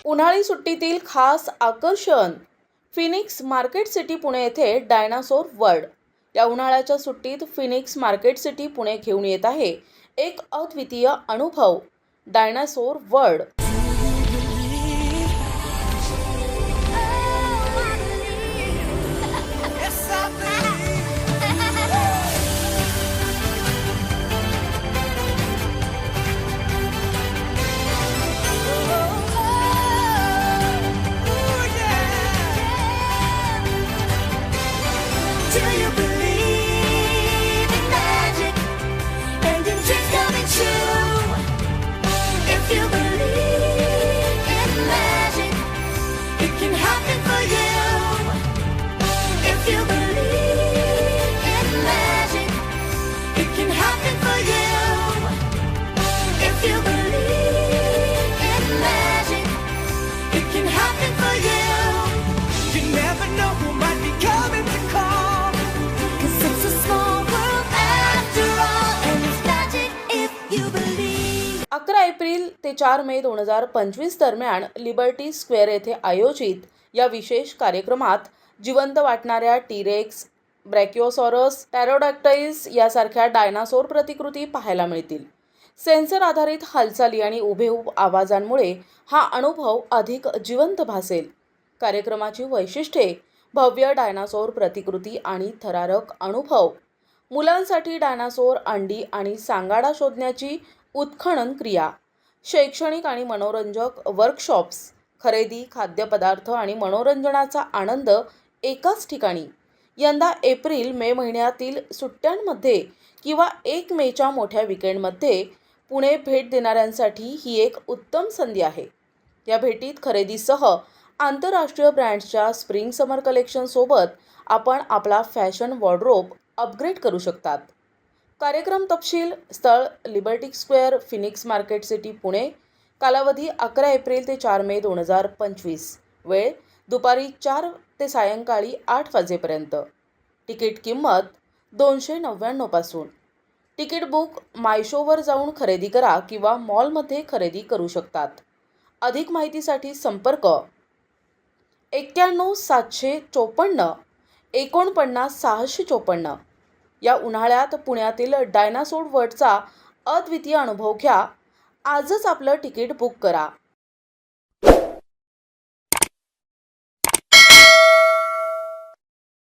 उन्हाळी सुट्टीतील खास आकर्षण फिनिक्स मार्केट सिटी पुणे येथे डायनासोर वर्ल्ड। या उन्हाळ्याच्या सुट्टीत फिनिक्स मार्केट सिटी पुणे घेऊन येत आहे एक अद्वितीय अनुभव, dinosaur world. Do you believe in magic and in dreams coming true? If you believe in magic, it can happen for you. If you believe in magic, it can happen for you. If you believe in magic, it can happen for you. You never know who might be coming to call. It's a small world after all, and it's magic if you believe. 11 April ते 4 मे 2025 दरम्यान liberty square येथे आयोजित या विशेष कार्यक्रमात जिवंत वाटणाऱ्या T-Rex, ब्रॅकिओसॉरस, टॅरोडॅक्टाइल्स यासारख्या डायनासोर प्रतिकृती पाहायला मिळतील। सेन्सर आधारित हालचाली आणि उभेउभ आवाजांमुळे हा अनुभव अधिक जिवंत भासेल। कार्यक्रमाची वैशिष्ट्ये: भव्य डायनासोर प्रतिकृती आणि थरारक अनुभव, मुलांसाठी डायनासोर अंडी आणि सांगाडा शोधण्याची उत्खनन क्रिया, शैक्षणिक आणि मनोरंजक वर्कशॉप्स, खरेदी, खाद्यपदार्थ आणि मनोरंजनाचा आनंद एकाच ठिकाणी। यंदा एप्रिल-मे महिन्यातील सुट्ट्यांमध्ये किंवा 1 मेच्या मोठ्या वीकेंडमध्ये पुणे भेट देणाऱ्यांसाठी ही एक उत्तम संधी आहे। या भेटीत खरेदीसह आंतरराष्ट्रीय ब्रँड्सच्या स्प्रिंग समर कलेक्शन सोबत आपण आपला फॅशन वॉर्डरोब अपग्रेड करू शकतात। कार्यक्रम तपशील: स्थळ liberty square, Phoenix market city Pune. कालावधी 11 एप्रिल ते 4 मे 2025। वेळ दुपारी 4 ते सायंकाळी 8 वाजेपर्यंत। तिकीट किंमत 299 पासून। तिकीट बुक मायशोवर जाऊन खरेदी करा किंवा मॉलमध्ये खरेदी करू शकतात। अधिक माहितीसाठी संपर्क 91 754 49 654। या उन्हाळ्यात पुण्यातील डायनासोर वर्ल्डचा अद्वितीय अनुभव घ्या। आजच आपलं तिकीट बुक करा।